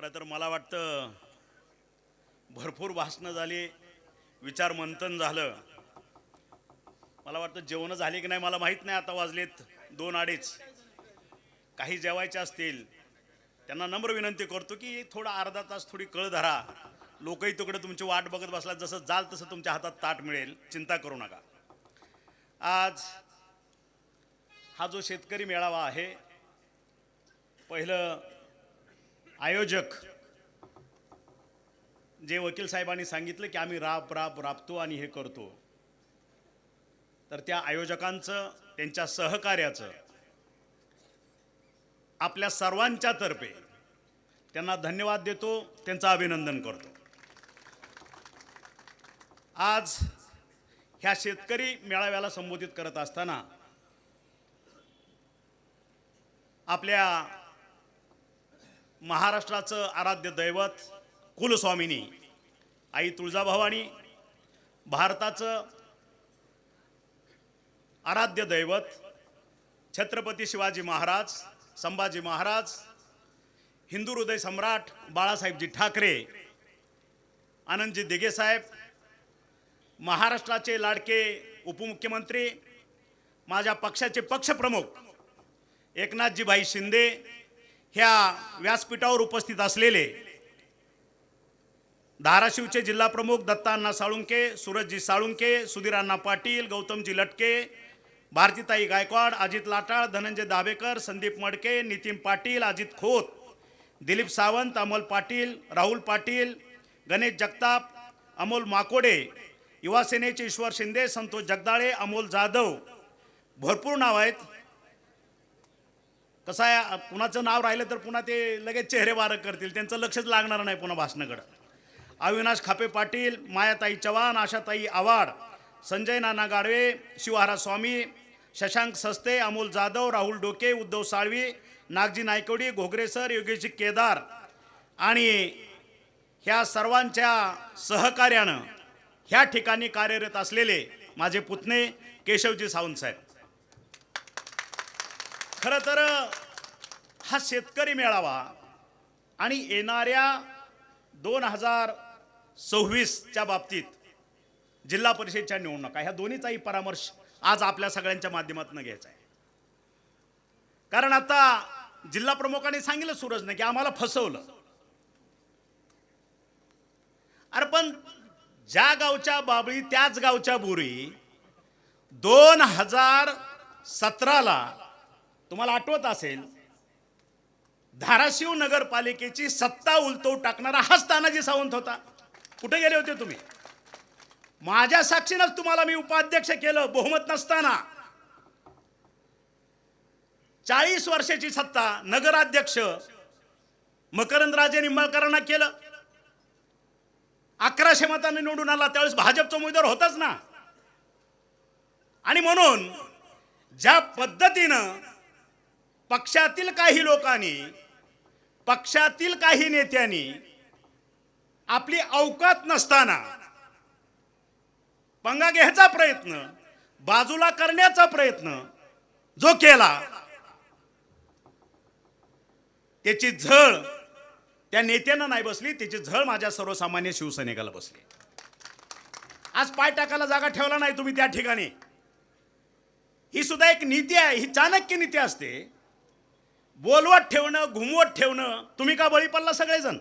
खरं तर मला वाटतं भरपूर भाषणं झाली, विचार मंथन झालं. मला वाटतं जेवण झाली की नाही मला माहित नाही. आता वाजलेत 2-2:30. काही जेवायचे असतील त्यांना नम्र विनंती करतो की थोडा अर्धा तास थोडी कळ धरा. लोकही तिकडे तुमची वाट बघत बसला, जसं जाल तसं तुमच्या हातात ताट मिळेल, चिंता करू नका. आज हा जो शेतकरी मेळावा आहे, पहिलं आयोजक जे वकील साहेबांनी सांगितलं की आम्ही राबतो आणि हे करतो, तर त्या आयोजकांचं, त्यांच्या सहकार्याचं आपल्या सर्वांच्या तर्फे त्यांना धन्यवाद देतो, त्यांचं अभिनंदन करतो. आज ह्या शेतकरी मेळाव्याला संबोधित करत असताना आपल्या महाराष्ट्राचं आराध्य दैवत कुलस्वामिनी आई तुळजाभवानी, भारताचं आराध्य दैवत छत्रपती शिवाजी महाराज, संभाजी महाराज, हिंदू हृदय सम्राट बाळासाहेबजी ठाकरे, आनंदजी दिघे साहेब, महाराष्ट्राचे लाडके उपमुख्यमंत्री, माझ्या पक्षाचे पक्षप्रमुख एकनाथजी भाई शिंदे, ह्या व्यासपीठावर उपस्थित असलेले धाराशिवचे जिल्हा प्रमुख दत्ताअण्णा साळुंके, सूरजजी साळुंके, सुधीरांना पाटील, गौतमजी लटके, भारतीताई गायकवाड, अजित लाटाळ, धनंजय दाभेकर, संदीप मडके, नितीन पाटील, अजित खोत, दिलीप सावंत, अमोल पाटील, राहुल पाटील, गणेश जगताप, अमोल माकोडे, युवा सेनेचे ईश्वर शिंदे, संतोष जगदाळे, अमोल जाधव, भरपूर नाव आहेत. कसं आहे, कुणाचं नाव राहिलं तर पुन्हा ते लगेच चेहरे बारक करतील, त्यांचं लक्षच लागणार नाही पुन्हा भाषणाकडं. अविनाश खापे पाटील, मायाताई चव्हाण, आशाताई आवाड, संजय नाना गाडवे, शिवहारा स्वामी, शशांक सस्ते, अमोल जाधव, राहुल डोके, उद्धव साळवी, नागजी नायकवडी, घोगरे सर, योगेशजी केदार आणि ह्या सर्वांच्या सहकार्यानं ह्या ठिकाणी कार्यरत असलेले माझे पुतणे केशवजी सावंत साहेब. खरं तर हा शेतकरी मेळावा आणि येणाऱ्या 2026च्या बाबतीत जिल्हा परिषदेच्या निवडणुका, ह्या दोन्हीचाही परामर्श आज आपल्या सगळ्यांच्या माध्यमातून घ्यायचा आहे. कारण आता जिल्हा प्रमुखांनी सांगितलं सूरजने की आम्हाला फसवलं. अरे पण ज्या गावच्या बाबळी त्याच गावच्या बोरी 2017ला तुम्हाला आठवत असेल, धाराशिव नगरपालिकेची सत्ता उलटवून टाकणारा हाच तानाजी सावंत होता. कुठे गेले होते तुम्ही? माझ्या साक्षीनंच तुम्हाला मी उपाध्यक्ष केलं बहुमत नसताना. 40 वर्षाची सत्ता नगराध्यक्ष मकरंदराजे निंबाळकरांना केलं. 1100 मतांनी निवडून आला, त्यावेळेस भाजपचा उमेदवार होताच ना. आणि म्हणून ज्या पद्धतीनं पक्षातील काही लोकांनी, पक्षातील काही नेत्यांनी आपली औकात नसताना पंगा घ्यायचा प्रयत्न, बाजूला करण्याचा प्रयत्न जो केला, त्याची झळ त्या नेत्यांना नाही बसली, त्याची झळ माझ्या सर्वसामान्य शिवसैनिकाला बसली. आज पाय टाकायला जागा ठेवला नाही तुम्ही त्या ठिकाणी. ही सुद्धा एक नीती आहे, ही चाणक्य नीती असते. बोलवत ठेवणं, घुमवत ठेवणं. तुम्ही का बळी पडला सगळेजण?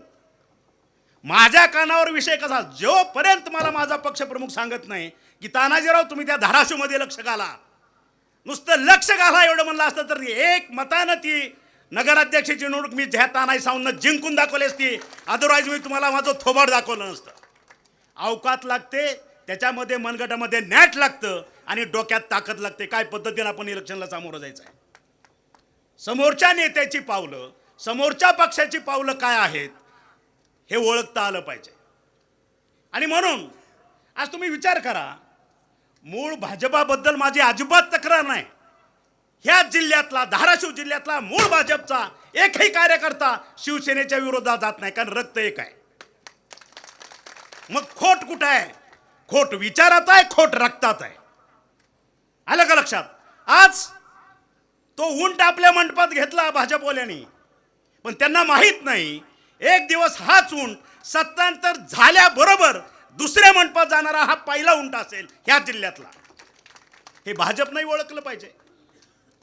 माझ्या कानावर विषय कसा, जोपर्यंत मला माझा पक्षप्रमुख सांगत नाही की तानाजीराव तुम्ही त्या धाराशिवमध्ये लक्ष घाला, नुसतं लक्ष घाला एवढं म्हणलं असतं तर एक मतानं ती नगराध्यक्षाची निवडणूक मी ज्या तानाजी सावंतनं जिंकून दाखवली असती. अदरवाईज मी तुम्हाला माझं थोबाड दाखवलं नसतं. अवकात लागते, त्याच्यामध्ये मनगटामध्ये नॅट लागतं आणि डोक्यात ताकद लागते. काय पद्धतीने आपण इलेक्शनला सामोरं जायचं आहे. समोरच्या नेत्याची पावलं, समोरच्या पक्षाची पावलं काय आहेत हे ओळखता आलं पाहिजे. आणि म्हणून आज तुम्ही विचार करा, मूळ भाजपाबद्दल माझी अजिबात तक्रार नाही. ह्या जिल्ह्यातला, धाराशिव जिल्ह्यातला मूळ भाजपचा एकही कार्यकर्ता शिवसेनेच्या विरोधात जात नाही, कारण रक्त एक आहे. मग खोट कुठं आहे? खोट विचारात आहे, खोट रक्तात आहे. आलं का लक्षात? आज तो उंट आपल्या मंडपात घेतला भाजपवाल्यांनी, पण त्यांना माहित नाही एक दिवस हाच उंट सत्तांतर झाल्याबरोबर दुसऱ्या मंडपात जाणारा हा पहिला उंट असेल ह्या जिल्ह्यातला. हे भाजप नाही ओळखलं पाहिजे.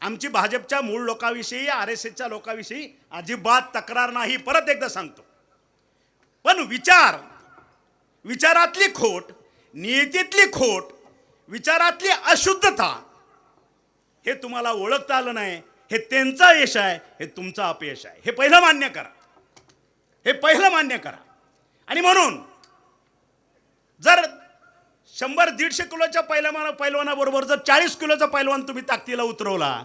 आमची भाजपच्या मूळ लोकांविषयी RSSच्या लोकांविषयी अजिबात तक्रार नाही, परत एकदा सांगतो. पण विचारातली खोट, नियतीतली खोट, विचारातली अशुद्धता हे तुम्हाला ओळखता आलं नाही. हे त्यांचा यश आहे, हे तुमचा अपयश आहे. हे पहिलं मान्य करा, हे पहिलं मान्य करा. आणि म्हणून जर 100-150 किलोच्या पैलवानाबरोबर जर 40 किलोचा पैलवान तुम्ही ताकदीला उतरवला,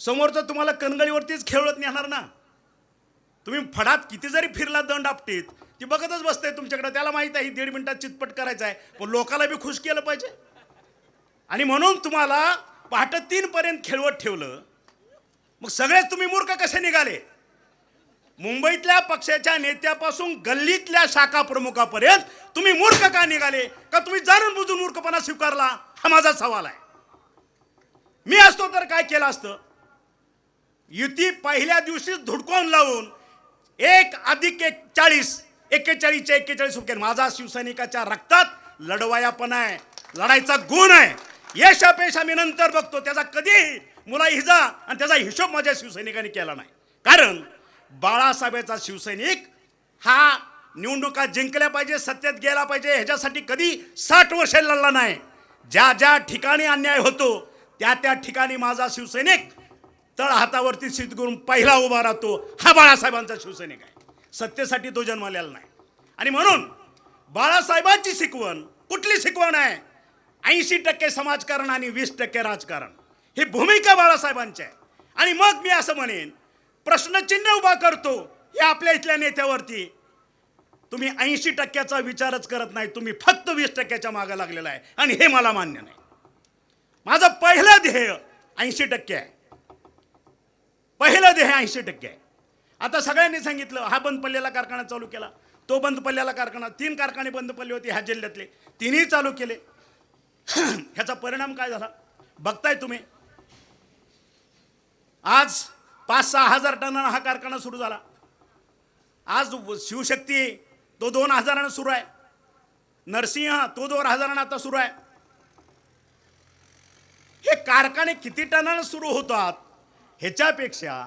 समोरचं तुम्हाला कणगळीवरतीच खेळत नेणार ना. तुम्ही फडात किती जरी फिरला दंड आपटीत, ती बघतच बसते तुमच्याकडे. त्याला माहित आहे 1.5 मिनिटात चितपट करायचं आहे, पण लोकाला बी खुश केलं पाहिजे. आणि म्हणून तुम्हाला पहाटे 3 पर्यंत खेळवत ठेवलं. मग सगळेच तुम्ही मूर्ख कसे निघाले? मुंबईतल्या पक्षाच्या नेत्यापासून गल्लीतल्या शाखा प्रमुखापर्यंत तुम्ही मूर्ख का निघाले? का तुम्ही जाणून बुजून मूर्खपणा स्वीकारला? हा माझा सवाल आहे. मी असतो तर काय केलं असतं? युती पहिल्या दिवशीच धुडकून लावून 1+1=40, 41च्या 41 हुकेल. माझा शिवसैनिकाच्या रक्तात लढवायापणा आहे, लढायचा गुण आहे. यश अपयश आम्ही नंतर बघतो, त्याचा कधीही मुलाहिजा आणि त्याचा हिशोब माझ्या शिवसैनिकांनी केला नाही. कारण बाळासाहेबांचा शिवसैनिक हा निवडणुका जिंकल्या पाहिजे, सत्तेत गेला पाहिजे, ह्याच्यासाठी कधी 60 वर्षे लढला नाही. ज्या ज्या ठिकाणी अन्याय होतो त्या ठिकाणी माझा शिवसैनिक तळ हातावरती सिद्ध करून पहिला उभा राहतो. हा बाळासाहेबांचा शिवसैनिक आहे. सत्तेसाठी तो जन्मलेला नाही. आणि म्हणून बाळासाहेबांची शिकवण कुठली शिकवण आहे? 80% समाजकारण आणि 20% राजकारण, ही भूमिका बाळासाहेबांची आहे. आणि मग मी असं म्हणेन, प्रश्नचिन्ह उभा करतो हे आपल्या इथल्या नेत्यावरती. तुम्ही 80%चा विचारच करत नाही, तुम्ही फक्त 20%च्या मागे लागलेला आहे. आणि हे मला मान्य नाही. माझं पहिलं ध्येय 80% आहे. पहिलं ध्येय 80% आहे. आता सगळ्यांनी सांगितलं हा बंद पडलेला कारखाना चालू केला, तो बंद पडलेला कारखाना, 3 कारखाने बंद पडले होते ह्या जिल्ह्यातले, 3ही चालू केले. ह्याचा परिणाम काय झाला बघताय तुम्ही. आज 5-6 हजार टनांना हा कारखाना सुरू झाला. आज शिवशक्ती तो 2,000 सुरू आहे. नरसिंह तो 2,000 आता सुरू आहे. हे कारखाने किती टनानं सुरू होतात ह्याच्यापेक्षा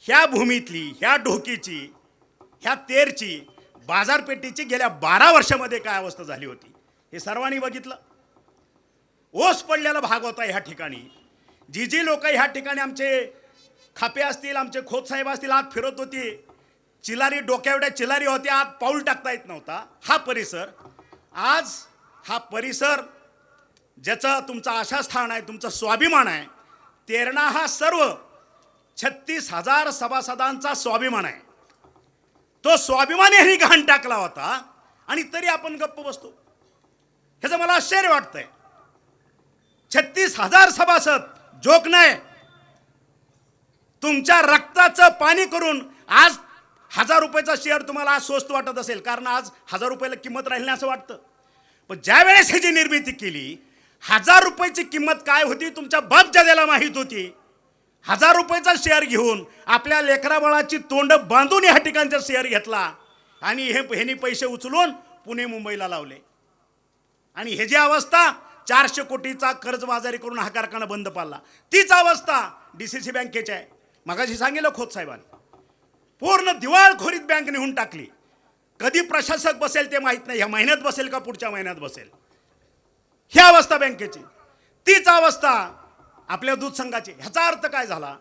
ह्या भूमीतली, ह्या ढोकीची, ह्या तेरची, बाजारपेठेची गेल्या 12 वर्षामध्ये काय अवस्था झाली होती हे सर्वांनी बघितलं. ओस पडलेला भाग होता ह्या ठिकाणी. जी लोक ह्या ठिकाणी आमचे खापे असतील, आमचे खोतसाहेब असतील, आत फिरत होती, चिलारी डोक्याएवढ्या चिलारी होत्या, आत पाऊल टाकता येत नव्हता. हा परिसर आज, हा परिसर ज्याचं तुमचं आशास्थान आहे, तुमचं स्वाभिमान आहे, तेरणा हा सर्व 36,000 सभासदांचा स्वाभिमान आहे. तो स्वाभिमान यांनी घाण टाकला होता आणि तरी आपण गप्प बसतो. ह्याचं मला आश्चर्य वाटतंय. 36,000 सभासद जोक नाही. तुमच्या रक्ताचं पाणी करून आज 1,000 रुपयाचा शेअर तुम्हाला आज स्वस्त वाटत असेल, कारण आज 1,000 रुपयाला किंमत राहिली असं वाटतं. पण ज्या वेळेस ह्याची निर्मिती केली, 1,000 रुपयाची किंमत काय होती तुमच्या बाप जाद्याला माहीत होती. 1,000 रुपयाचा शेअर घेऊन आपल्या लेकराबाळाची तोंड बांधून ह्या ठिकाणचा शेअर घेतला आणि ह्यांनी पैसे उचलून पुणे मुंबईला लावले. आणि ह्याची अवस्था 400 कोटीचा कर्जबाजारी करून हा कारखाना बंद पाडला. तीच अवस्था DCC बँकेची आहे. मगाशी सांगितलं खोत साहेबांनी, पूर्ण दिवाळखोरीत बँक नेऊन टाकली. कधी प्रशासक बसेल ते माहीत नाही, ह्या महिन्यात बसेल का पुढच्या महिन्यात बसेल, ही अवस्था बँकेची. तीच अवस्था आपल्या दूध संघाची. ह्याचा अर्थ काय झाला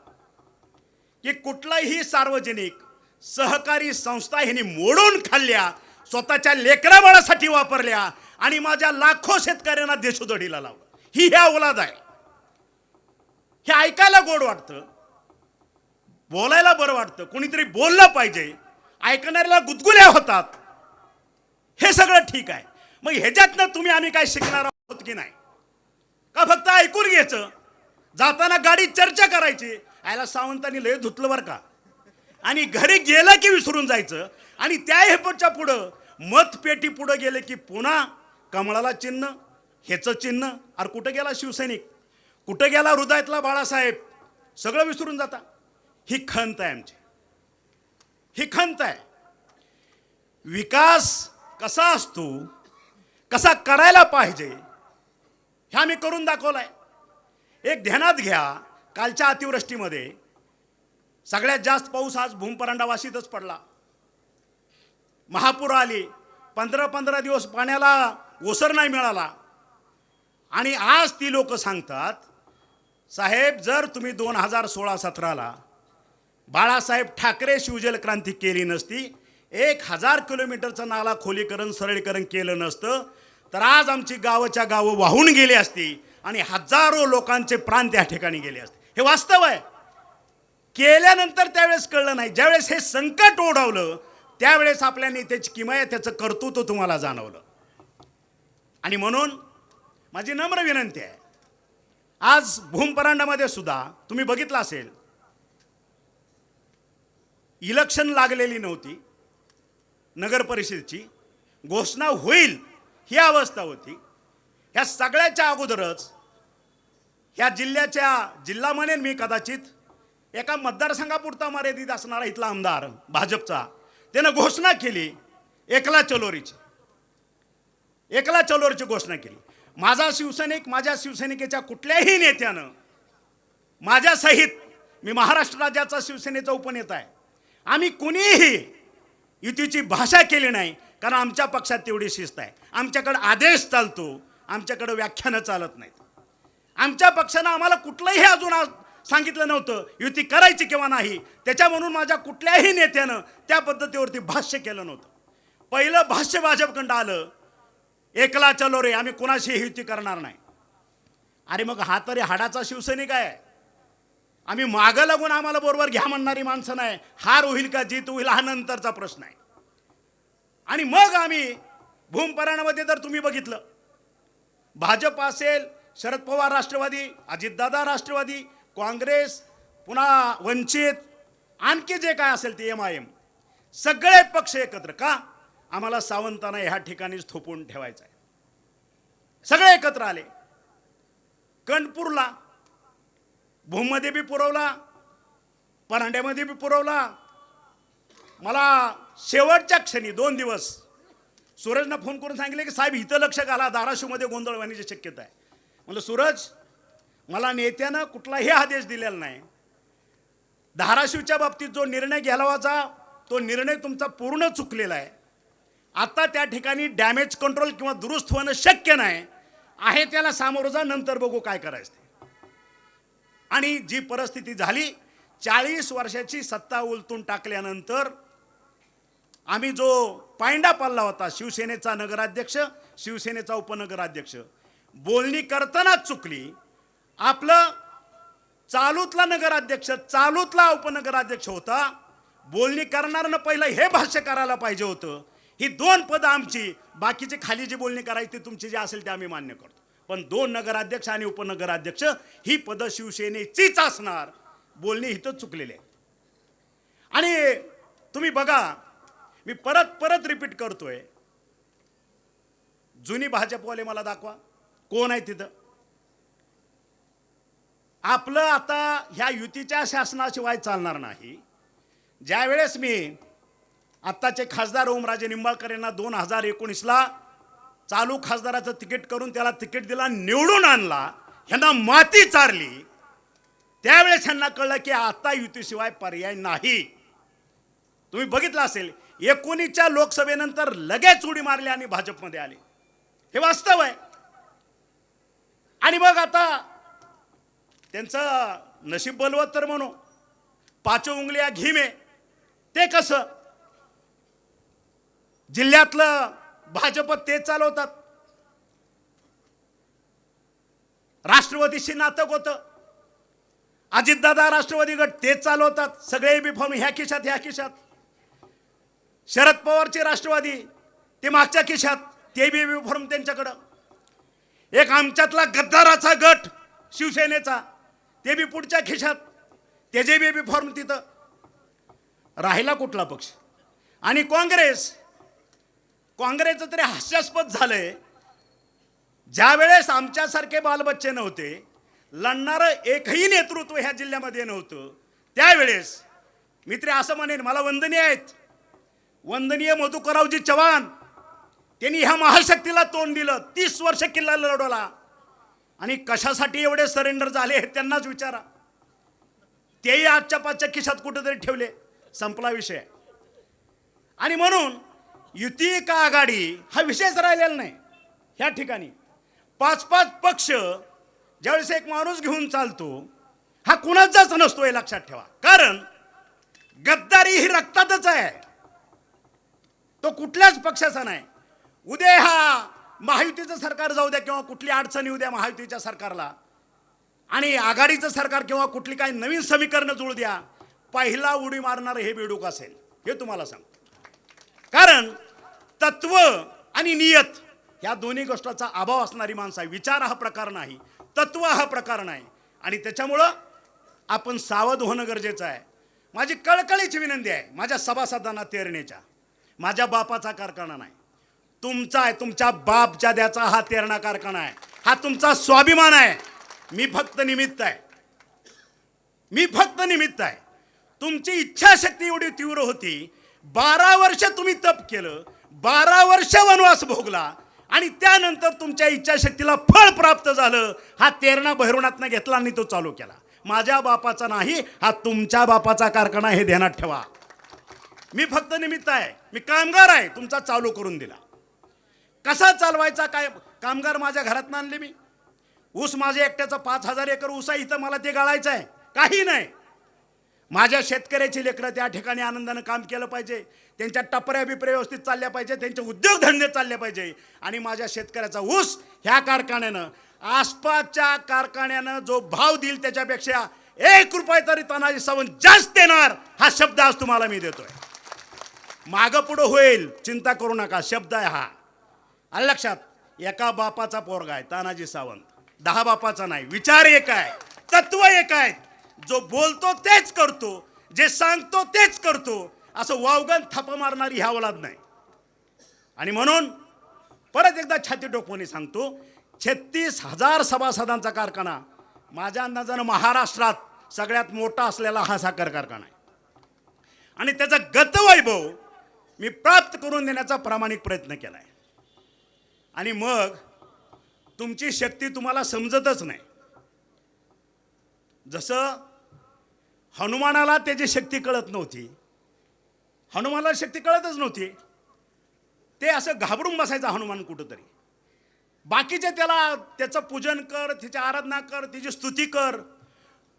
की कुठलाही सार्वजनिक सहकारी संस्था ह्यांनी मोडून खाल्ल्या, स्वतःच्या लेकराबाळासाठी वापरल्या आणि माझ्या लाखो शेतकऱ्यांना देशोधडीला लावलं. ही ह्या औलाद आहे. हे ऐकायला गोड वाटतं, बोलायला बरं वाटतं, कोणीतरी बोललं पाहिजे, ऐकणाऱ्याला गुदगुल्या होतात, हे सगळं ठीक आहे. मग ह्याच्यातनं तुम्ही आम्ही काय शिकणार आहोत की नाही? का फक्त ऐकून घ्यायचं, जाताना गाडीत चर्चा करायची, आयला सावंतांनी लय धुतलं बरं का, आणि घरी गेलं की विसरून जायचं. आणि त्या हेपटच्या पुढं मतपेटी पुढं गेले की पुन्हा कमळाला चिन्ह, ह्याचं चिन्ह. अरे कुठं गेला शिवसैनिक, कुठं गेला हृदयातला बाळासाहेब, सगळं विसरून जाता. ही खंत आहे आमची, ही खंत आहे. विकास कसा असतो, कसा करायला पाहिजे, ह्या मी करून दाखवलाय. एक ध्यानात घ्या, कालच्या अतिवृष्टीमध्ये सगळ्यात जास्त पाऊस आज भूमपरांडा वाशीतच पडला. महापूर आली, 15 दिवस पाण्याला ओसर नाही मिळाला. आणि आज ती लोक सांगतात, साहेब जर तुम्ही 2016-17ला बाळासाहेब ठाकरे शिवजल क्रांती केली नसती, 1000 किलोमीटरचं नाला खोलीकरण सरळीकरण केलं नसतं, तर आज आमची गावच्या गावं वाहून गेली असती आणि हजारो लोकांचे प्राण त्या ठिकाणी गेले असते. हे वास्तव आहे. केल्यानंतर त्यावेळेस कळलं नाही. ज्यावेळेस हे संकट ओढवलं त्यावेळेस आपल्या नेत्याची किमया, त्याचं कर्तृत्व तुम्हाला जाणवलं. आणि म्हणून माझी नम्र विनंती आहे, आज भूमपरांडामध्ये सुद्धा तुम्ही बघितलं असेल, इलेक्शन लागलेली नव्हती, नगर परिषदेची घोषणा होईल ही अवस्था होती. ह्या सगळ्याच्या अगोदरच ह्या जिल्हा म्हणेन मी कदाचित एका मतदारसंघापुरता मर्यादित असणारा इथला आमदार भाजपचा, त्यानं घोषणा केली एकला चलोरची घोषणा केली. माझा शिवसैनिक, माझ्या शिवसैनिकेच्या कुठल्याही नेत्यानं माझ्यासहित, मी महाराष्ट्र राज्याचा शिवसेनेचा उपनेता आहे, आम्ही कुणीही युतीची भाषा केली नाही. कारण आमच्या पक्षात तेवढी शिस्त आहे. आमच्याकडे आदेश चालतो, आमच्याकडे व्याख्यानं चालत नाहीत. आमच्या पक्षानं आम्हाला कुठलंही अजून सांगितलं नव्हतं युती करायची किंवा नाही. त्याच्या म्हणून माझ्या कुठल्याही नेत्यानं त्या पद्धतीवरती भाष्य केलं नव्हतं. पहिलं भाष्य भाजपकडं आलं, एकला चलो रे, आम्ही कुणाशीही युती करणार नाही. अरे मग हा तरी हाडाचा शिवसैनिक आहे. आम्ही मागं लागून आम्हाला बरोबर घ्या म्हणणारी माणसं नाही. हार होईल का जीत होईल हा नंतरचा प्रश्न आहे. आणि मग आम्ही भूमपराणामध्ये जर तुम्ही बघितलं, भाजप असेल, शरद पवार राष्ट्रवादी, अजितदादा राष्ट्रवादी, काँग्रेस, पुन्हा वंचित, आणखी जे काय असेल ते MIM, सगळे पक्ष एकत्र. का? आम्हाला सावंतांना ह्या ठिकाणीच थोपवून ठेवायचं आहे. सगळे एकत्र आले. कणपूरला भूममध्ये बी पुरवला, परांड्यामध्ये बी पुरवला. मला शेवटच्या क्षणी 2 दिवस सूरजनं फोन करून सांगितले की साहेब इथं लक्ष घाला, धाराशिवमध्ये गोंधळ होण्याची शक्यता आहे. म्हणलं सूरज, मला नेत्यानं कुठलाही आदेश दिलेला नाही. धाराशिवच्या बाबतीत जो निर्णय घ्यायचा तो निर्णय तुमचा पूर्ण चुकलेला आहे. आता त्या ठिकाणी डॅमेज कंट्रोल किंवा दुरुस्त होणं शक्य नाही आहे. त्याला सामोरं जा, नंतर बघू काय करायचं ते. आणि जी परिस्थिती झाली, 40 वर्षाची सत्ता उलटून टाकल्यानंतर आम्ही जो पायंडा पाळला होता, शिवसेनेचा नगराध्यक्ष, शिवसेनेचा उपनगराध्यक्ष, बोलणी करतानाच चुकली. आपलं चालूतला नगराध्यक्ष, चालूतला उपनगराध्यक्ष होता. बोलणी करणारनं पहिलं हे भाष्य करायला पाहिजे होतं. ही 2 पदं आमची, बाकीची खाली जी बोलणी करायची तुमची जी असेल ते आम्ही मान्य करतो. पण 2 नगराध्यक्ष आणि उपनगराध्यक्ष ही पदं शिवसेनेचीच असणार. बोलणी इथंच चुकलेली आहे. आणि तुम्ही बघा, मी परत रिपीट करतोय, जुनी भाजपवाले मला दाखवा कोण आहे तिथं. आपलं आता ह्या युतीच्या शासनाशिवाय चालणार नाही. ज्यावेळेस मी आत्ताचे खासदार ओमराजे निंबाळकर यांना 2019ला चालू खासदाराचं तिकीट करून त्याला तिकीट दिला, निवडून आणला, ह्यांना माती चारली, त्यावेळेस ह्यांना कळलं की आता युतीशिवाय पर्याय नाही. तुम्ही बघितलं असेल, 19च्या लोकसभेनंतर लगेच उडी मारली आणि भाजपमध्ये आले. हे वास्तव आहे. आणि मग आता त्यांचं नशीब बलवत तर म्हणू, 5 उंगलिया घी में, ते कसं जिल्ह्यातलं भाजप ते चालवतात. राष्ट्रवादीशी नातक होतं, अजितदादा राष्ट्रवादी गट तेच चालवतात. सगळे बी फॉर्म ह्या खिशात. शरद पवारचे राष्ट्रवादी ते मागच्या खिशात, ते बी फॉर्म त्यांच्याकडं. एक आमच्यातला गद्दाराचा गट शिवसेनेचा, ते बी पुढच्या खिशात, त्याचे बी फॉर्म तिथं. राहिला कुठला पक्ष? आणि काँग्रेसचं तरी हास्यास्पद झालंय. ज्या वेळेस आमच्यासारखे बालबच्चे नव्हते, लढणारं एकही नेतृत्व ह्या जिल्ह्यामध्ये नव्हतं, त्यावेळेस मित्र असं म्हणेन, मला वंदनीय आहेत, वंदनीय मधुकररावजी चव्हाण, त्यांनी ह्या महाशक्तीला तोंड दिलं, 30 वर्ष किल्ला लढवला, आणि कशासाठी एवढे सरेंडर झाले हे त्यांनाच विचारा. तेही आजच्या पाचच्या खिशात कुठेतरी ठेवले, संपला विषय. आणि म्हणून युती का आघाडी हा विषयच राहिलेला नाही. ह्या ठिकाणी 5-5 पक्ष ज्यावेळेस एक माणूस घेऊन चालतो, हा कुणाचाच नसतो हे लक्षात ठेवा. कारण गद्दारी ही रक्तातच आहे, तो कुठल्याच पक्षाचा नाही. उद्या हा महायुतीचं सरकार जाऊ द्या किंवा कुठली अडचण येऊ द्या महायुतीच्या सरकारला, आणि आघाडीचं सरकार किंवा कुठली काही नवीन समीकरणं जुळू द्या, पहिला उडी मारणार हे बेडूक असेल, हे तुम्हाला सांगतो. कारण तत्व आणि नियत ह्या दोन्ही गोष्टीचा अभाव असणारी माणसं आहे. विचार हा प्रकार नाही, तत्व हा प्रकार नाही, आणि त्याच्यामुळं आपण सावध होणं गरजेचं आहे. माझी कळकळीची विनंती आहे माझ्या सभासदांना तेरणेच्या, माझ्या बापाचा कारखाना नाही, तुमचा आहे, तुमच्या बापच्या द्याचा हा तेरणा कारखाना आहे, हा तुमचा स्वाभिमान आहे. मी फक्त निमित्त आहे, मी फक्त निमित्त आहे. तुमची इच्छाशक्ती एवढी तीव्र होती, 12 वर्ष तुम्ही तप केलं, 12 वर्ष वनवास भोगला, आणि त्यानंतर तुमच्या इच्छाशक्तीला फळ प्राप्त झालं. हा तेरणा भैरवनाथनं घेतला आणि तो चालू केला. माझ्या बापाचा नाही, हा तुमच्या बापाचा कारखाना, हे ध्यानात ठेवा. मी फक्त निमित्त आहे, मी कामगार आहे, तुमचा चालू करून दिला. कसा चालवायचा काय, कामगार माझ्या घरात आणले मी. ऊस माझ्या एकट्याचा 5000 एकर ऊस आहे, इथं मला ते गाळायचं आहे, काही नाही. माझ्या शेतकऱ्याची लेकरं त्या ठिकाणी आनंदानं काम केलं पाहिजे, त्यांच्या टपऱ्या बिपऱ्या व्यवस्थित चालल्या पाहिजे, त्यांचे उद्योगधंदे चालले पाहिजे. आणि माझ्या शेतकऱ्याचा ऊस ह्या कारखान्यानं, आसपासच्या कारखान्यानं जो भाव देईल त्याच्यापेक्षा 1 रुपया तरी तानाजी सावंत जास्त देणार, हा शब्द आज तुम्हाला मी देतोय. मागं पुढं होईल, चिंता करू नका, शब्द आहे हा. आलं लक्षात. एका बापाचा पोरगा आहे तानाजी सावंत, 10 बापाचा नाही. विचार एक आहे, तत्व एक आहे. जो बोलतो तेच करतो, जे सांगतो तेच करतो, असं वावगण थाप मारणारी ह्या औलाद नाही. आणि म्हणून परत एकदा छाती टोकवून सांगतो, 36,000 सभासदांचा कारखाना, माझ्या अंदाजानं महाराष्ट्रात सगळ्यात मोठा असलेला हा साखर कारखाना आहे. आणि त्याचा गतवैभव मी प्राप्त करून देण्याचा प्रामाणिक प्रयत्न केला आहे. आणि मग तुमची शक्ती तुम्हाला समजतच नाही. जसं हनुमानाला त्याची शक्ती कळत नव्हती, हनुमानाला शक्ती कळतच नव्हती, ते असं घाबरून बसायचा हनुमान कुठंतरी. बाकीचे त्याला त्याचं पूजन कर, तिची आराधना कर, तिची स्तुती कर,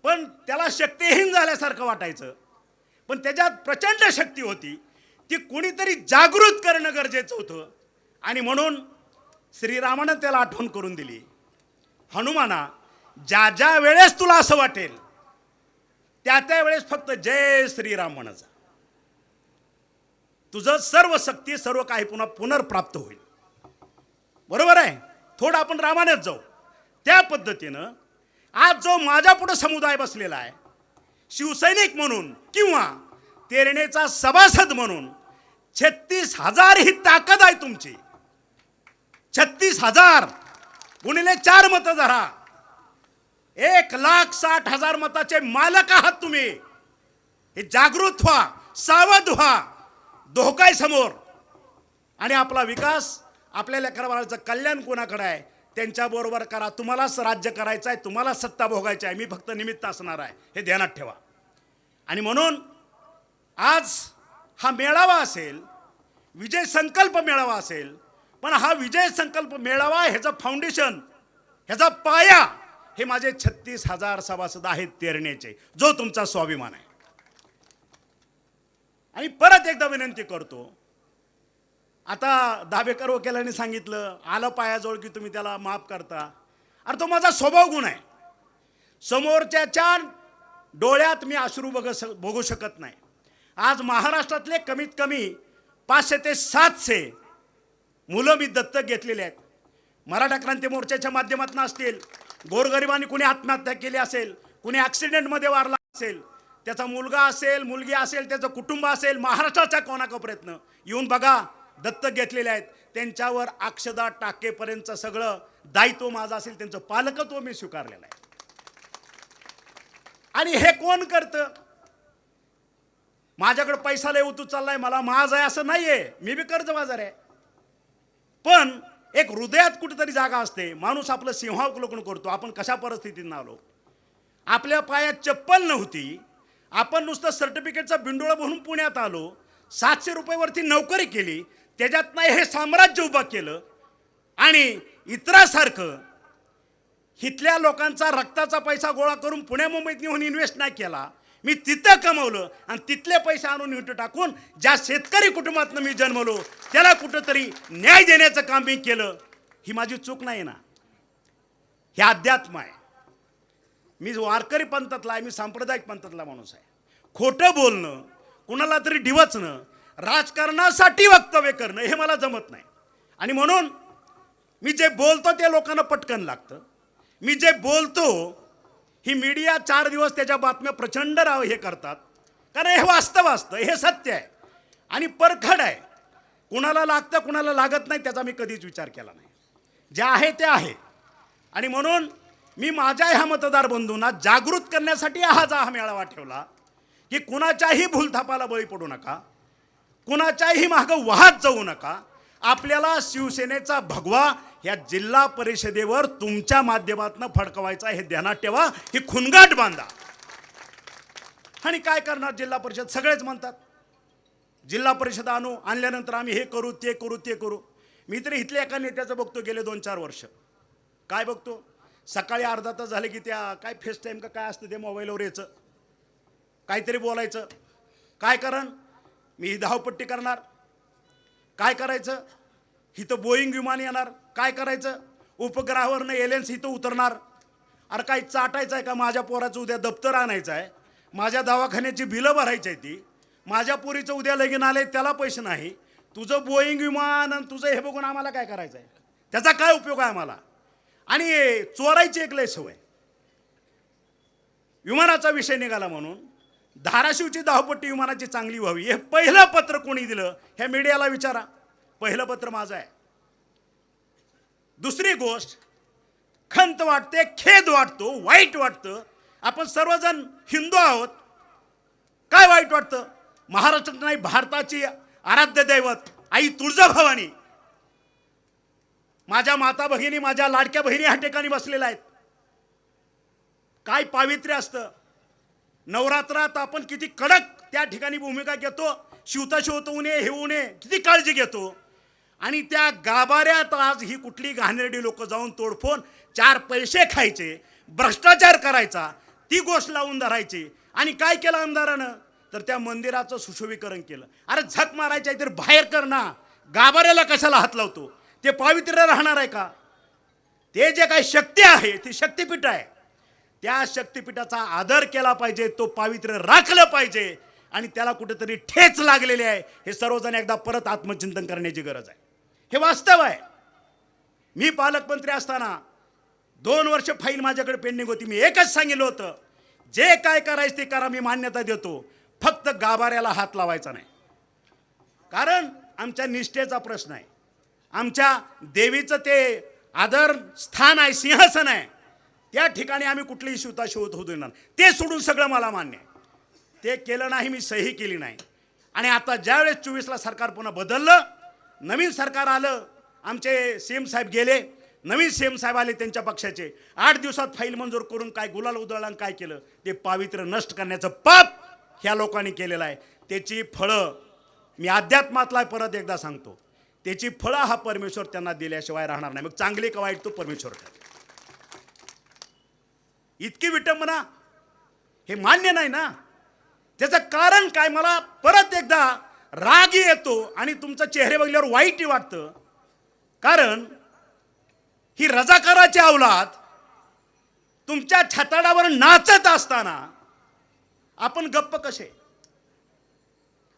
पण त्याला शक्तिहीन झाल्यासारखं वाटायचं. पण त्याच्यात प्रचंड शक्ती होती, ती कोणीतरी जागृत करणं गरजेचं होतं. आणि म्हणून श्रीरामानं त्याला आठवण करून दिली, हनुमाना, ज्या ज्या वेळेस तुला असं वाटेल त्या त्या वेळेस फक्त जय श्रीराम म्हणत जा, तुझं सर्व शक्ती सर्व काही पुन्हा पुनर्प्राप्त होईल. बरोबर आहे. थोडं आपण रामायणात जाऊ. त्या पद्धतीनं आज जो माझ्या पुढे समुदाय बसलेला आहे, शिवसैनिक म्हणून किंवा तेरणेचा सभासद म्हणून, 36,000 ही ताकद आहे तुमची. 36,000 गुणिले 4 मतं धरा, 1,60,000 मताचे मालक आहात तुम्ही. हे जागृत व्हा, सावध व्हा, धोका समोर. आणि आपला विकास, आपल्या लेकराबाळाचं कल्याण कोणाकडे आहे त्यांच्याबरोबर करा. तुम्हालाच राज्य करायचं आहे, तुम्हालाच सत्ता भोगायची आहे, मी फक्त निमित्त असणार आहे, हे ध्यानात ठेवा. आणि म्हणून आज हा मेळावा असेल, विजय संकल्प मेळावा असेल, पण हा विजय संकल्प मेळावा ह्याचं फाउंडेशन, ह्याचा पाया हे माझे 36,000 सभासद आहेत तेरणेचे, जो तुमचा स्वाभिमान आहे. आणि परत एकदा विनंती करतो, आता दाभेकर वकिलांनी सांगितलं, आलं पायाजवळ की तुम्ही त्याला माफ करता. अरे तो माझा स्वभाव गुण आहे. समोरच्याच्या डोळ्यात मी अश्रू बघू शकत नाही. आज महाराष्ट्रातले कमीत कमी 500 ते 700 मुलं मी दत्तक घेतलेले आहेत. मराठा क्रांती मोर्चाच्या माध्यमातून असतील, गोरगरिबांनी कुणी आत्महत्या केली असेल, कुणी ॲक्सिडेंटमध्ये वारला असेल, त्याचा मुलगा असेल, मुलगी असेल, त्याचं कुटुंब असेल, महाराष्ट्राच्या कोणाकोपऱ्यातनं येऊन बघा, दत्तक घेतलेले आहेत. त्यांच्यावर अक्षदा टाकेपर्यंतचं सगळं दायित्व माझं असेल, त्यांचं पालकत्व मी स्वीकारलेलं आहे. आणि हे कोण करतं? माझ्याकडे पैसा लय उतू चाललाय, मला माझ आहे असं नाहीये, मी बी कर्जबाजार आहे. पण एक हृदयात कुठेतरी जागा असते. माणूस आपलं सिंहावलोकन करतो. आपण कशा परिस्थितीत आलो, आपल्या पायात चप्पल नव्हती, आपण नुसतं सर्टिफिकेटचा बिंडोळा भरून पुण्यात आलो, 700 रुपयावरती नोकरी केली, त्याच्यात नाही हे साम्राज्य उभं केलं आणि इतरासारखं इथल्या लोकांचा रक्ताचा पैसा गोळा करून पुण्या मुंबईत नेऊन इन्व्हेस्ट नाही केला. मी तिथं कमवलं आणि तिथले पैसे आणून इथं टाकून ज्या शेतकरी कुटुंबातनं मी जन्मलो त्याला कुठंतरी न्याय देण्याचं काम मी केलं. ही माझी चूक नाही ना, हे अध्यात्म आहे. मी वारकरी पंथातला आहे, मी सांप्रदायिक पंथातला माणूस आहे. खोटं बोलणं, कुणाला तरी डिवचणं, राजकारणासाठी वक्तव्य करणं हे मला जमत नाही. आणि म्हणून मी जे बोलतो ते लोकांना पटकन लागतं. मी जे बोलतो ही मीडिया 4 दिवस त्याच्या बातम्या प्रचंड हे करतात, कारण हे वास्तव असतं, हे सत्य आहे आणि परखड आहे. कुणाला लागतं कुणाला लागत नाही त्याचा मी कधीच विचार केला नाही. जे आहे ते आहे. आणि म्हणून मी माझ्या ह्या मतदार बंधूंना जागृत करण्यासाठी हा मेळावा ठेवला की कुणाच्याही भूलथापाला बळी पडू नका, कुणाच्याही मागं वाहत जाऊ नका. आपल्याला शिवसेनेचा भगवा या जिल्हा परिषदेवर तुमच्या माध्यमातून फडकवायचा हे ध्यानात ठेवा. ही खुणगाट बांधा. आणि काय करणार जिल्हा परिषद, सगळेच म्हणतात जिल्हा परिषद आणल्यानंतर आम्ही हे करू ते करू ते करू. मी तरी इथल्या एका नेत्याचं बघतो गेले 2-4 वर्ष. काय बघतो, सकाळी अर्धा तास झाले की त्या काय फेस टाईम का काय असतं ते मोबाईलवर यायचं, काहीतरी बोलायचं. काय कारण, मी ही धावपट्टी करणार. काय करायचं, इथं बोईंग विमान येणार. काय करायचं, उपग्रहावरनं एलियन्स इथं उतरणार. अरे काही चाटायचं आहे का, माझ्या पोराचं उद्या दप्तर आणायचं आहे, माझ्या दवाखान्याची बिलं भरायची आहे, ती माझ्या पोरीचं उद्या लगीन आले त्याला पैसे नाही, तुझं बोईंग विमान आणि तुझं हे बघून आम्हाला काय करायचं आहे, त्याचा काय उपयोग आहे आम्हाला. आणि चोरायची एक लय सवय. विमानाचा विषय निघाला म्हणून धाराशिवची धावपट्टी विमानाची चांगली व्हावी हे पहिलं पत्र कोणी दिलं हे मीडियाला विचारा. पहिलं पत्र माझं आहे. दुसरी गोष्ट, खंत वाटते, खेद वाटतो, वाईट वाटतं. आपण सर्वजण हिंदू आहोत, काय वाईट वाटतं. महाराष्ट्रात नाही, भारताची आराध्य दैवत आई तुळजाभवानी, माझ्या माता भगिनी, माझ्या लाडक्या बहिणी ह्या ठिकाणी बसलेल्या आहेत. काय पावित्र्य असतं. नवरात्रात आपण किती कडक त्या ठिकाणी भूमिका घेतो, शिवता शिवता नये हे नये किती काळजी घेतो. आणि त्या गाभाऱ्यात आज ही कुठली घाणेरडी लोक जाऊन तोडफोड 4 पैसे खायचे, भ्रष्टाचार करायचा, ती गोष्ट लावून धरायची. आणि काय केलं आमदारानं, तर त्या मंदिराचं सुशोभीकरण केलं. अरे झक मारायचं आहे तर बाहेर कर ना, गाभाऱ्याला कशाला हात लावतो. ते पावित्र्य राहणार आहे का. ते जे काही शक्ती आहे ती शक्तिपीठ आहे, त्या शक्तिपीठाचा आदर केला पाहिजे, तो पावित्र्य राखलं पाहिजे. आणि त्याला कुठेतरी ठेच लागलेली आहे. हे सर्वजण एकदा परत आत्मचिंतन करण्याची गरज आहे. हे वास्तव आहे. मी पालकमंत्री असताना 2 वर्ष फाईल माझ्याकडे पेंडिंग होती. मी एकच सांगितलं होतं, जे काय करायचं ते करा, मी मान्यता देतो, फक्त गाभाऱ्याला हात लावायचा नाही. कारण आमच्या निष्ठेचा प्रश्न आहे, आमच्या देवीचं ते आदर स्थान आहे, सिंहासन आहे, त्या ठिकाणी आम्ही कुठलीही शिवत होऊ देणार. ते सोडून सगळं मला मान्य आहे. ते केलं नाही, मी सही केली नाही. आणि आता ज्यावेळेस 24ला सरकार पुन्हा बदललं, नवीन सरकार आलं, आमचे सीएम साहेब गेले, नवीन सीएम साहेब आले त्यांच्या पक्षाचे, 8 दिवसात फाईल मंजूर करून काय गुलाल उधळला आणि काय केलं, ते पावित्र्य नष्ट करण्याचं पाप ह्या लोकांनी केलेलं आहे. त्याची फळं मी अध्यात्मातला परत एकदा सांगतो, त्याची फळं हा परमेश्वर त्यांना दिल्याशिवाय राहणार नाही. मग चांगली का वाईट तो परमेश्वर ठरवेल. इतकी विटंबना हे मान्य नाही ना. त्याचं कारण काय, मला परत एकदा राग येतो आणि तुमचं चेहरे बघल्यावर वाईटही वाटतं. कारण ही रजाकाराची औलाद तुमच्या छताडावर नाचत असताना आपण गप्प कसे.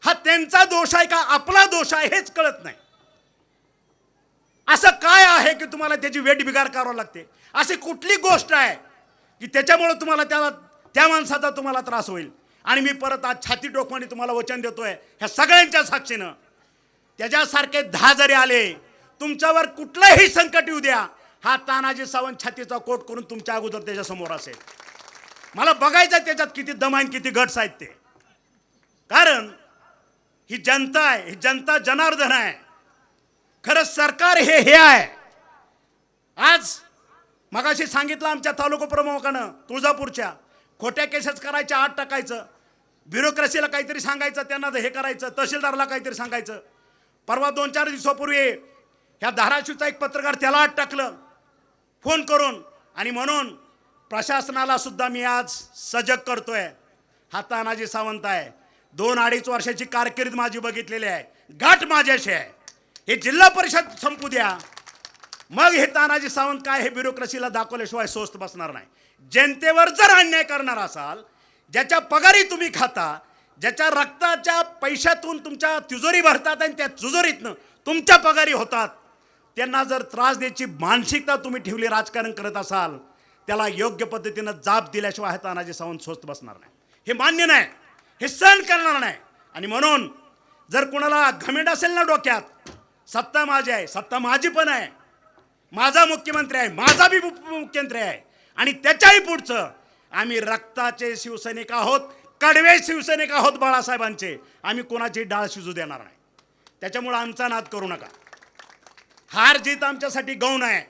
हा त्यांचा दोष आहे का आपला दोष आहे हेच कळत नाही. असं काय आहे की तुम्हाला त्याची वेठबिगार करावं लागते. अशी कुठली गोष्ट आहे की त्याच्यामुळे तुम्हाला त्या माणसाचा तुम्हाला त्रास होईल. आणि मी परत आज छाती टोकवानी तुम्हाला वचन देतोय ह्या सगळ्यांच्या साक्षीनं, त्याच्यासारखे 10 जरी आले, तुमच्यावर कुठलंही संकट येऊ द्या, हा तानाजी सावंत छातीचा कोट करून तुमच्या अगोदर त्याच्या समोर असेल. मला बघायचं त्याच्यात किती दम आहे किती गट्स आहेत ते. कारण ही जनता आहे, ही जनता जनार्दन आहे. खरं सरकार हे आहे. आज मगाशी सांगितलं आमच्या तालुका प्रमुखानं तुळजापूरच्या, खोट्या केसेस करायच्या, आत टाकायचं, ब्युरोक्रेसीला काहीतरी सांगायचं, त्यांना हे करायचं, तहसीलदारला काहीतरी सांगायचं. परवा 2-4 दिवसापूर्वी ह्या धाराशिवचा एक पत्रकार त्याला आत टाकलं फोन करून. आणि म्हणून प्रशासनाला सुद्धा मी आज सजग करतोय. हा तानाजी सावंत आहे. 2-2.5 वर्षाची कारकीर्द माझी बघितलेली आहे. गाठ माझ्याशी आहे. हे जिल्हा परिषद संपू द्या, मग हे तानाजी सावंत काय हे ब्युरोक्रेसीला दाखवल्याशिवाय स्वस्त बसणार नाही. जनतेवर जर अन्याय करणार असाल, ज्याच्या पगारी तुम्ही खाता, ज्याच्या रक्ताच्या पैशातून तुमच्या तिजोरी भरतात आणि त्या तिजोरीतनं तुमच्या पगारी होतात, त्यांना जर त्रास द्यायची मानसिकता तुम्ही ठेवली, राजकारण करत असाल, त्याला योग्य पद्धतीनं जाब दिल्याशिवाय तानाजी सावंत स्वस्त बसणार नाही. हे मान्य नाही, हे सहन करणार नाही. आणि म्हणून जर कुणाला घमेंड असेल ना डोक्यात, सत्ता माझी आहे, सत्ता माझी पण आहे, माझा मुख्यमंत्री आहे, माझा बी उपमुख्यमंत्री आहे, आणि त्याच्याही पुढचं आम्ही रक्ताचे शिवसैनिक आहोत, कडवे शिवसैनिक आहोत बाळासाहेबांचे. आम्ही कोणाची डाळ शिजू देणार नाही. त्याच्यामुळं आमचा नाद करू नका. हार जीत आमच्यासाठी गौण आहे,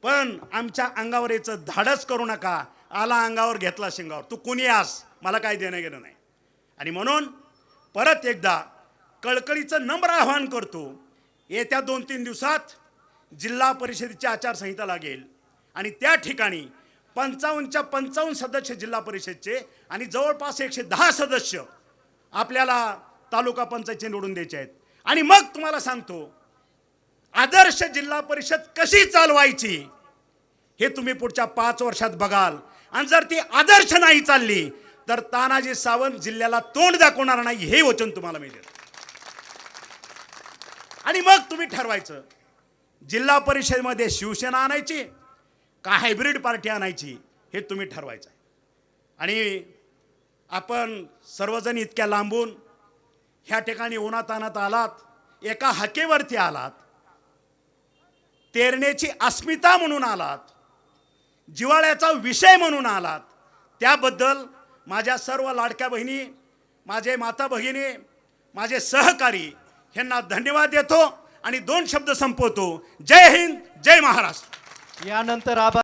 पण आमच्या अंगावर याचं धाडस करू नका. आला अंगावर घेतला शिंगावर, तू कुणी आस, मला काही देणं घेणं नाही. आणि म्हणून परत एकदा कळकळीचं नम्र आवाहन करतो, येत्या 2-3 दिवसात जिल्हा परिषदेची आचारसंहिता लागेल आणि त्या ठिकाणी 55च्या 55 सदस्य जिल्हा परिषदचे आणि जवळपास 110 सदस्य आपल्याला तालुका पंचायतचे निवडून द्यायचे आहेत. आणि मग तुम्हाला सांगतो, आदर्श जिल्हा परिषद कशी चालवायची हे तुम्ही पुढच्या 5 वर्षात बघाल. आणि जर ती आदर्श नाही चालली तर तानाजी सावंत जिल्ह्याला तोंड दाखवणार नाही, हे वचन तुम्हाला मी देतो. आणि मग तुम्ही ठरवायचं, जिल्हा परिषदेमध्ये शिवसेना आणायची का हायब्रिड पार्टी आणायची, हे तुम्ही ठरवायचं आहे. आणि आपण सर्वजण इतक्या लांबून ह्या ठिकाणी उन्हातान्हात आलात, एका हाकेवरती आलात, तेरण्याची अस्मिता म्हणून आलात, जिव्हाळ्याचा विषय म्हणून आलात, त्याबद्दल माझ्या सर्व लाडक्या बहिणी, माझे माता भगिनी, माझे सहकारी यांना धन्यवाद देतो आणि 2 शब्द संपवतो. जय हिंद, जय महाराष्ट्र. यानंतर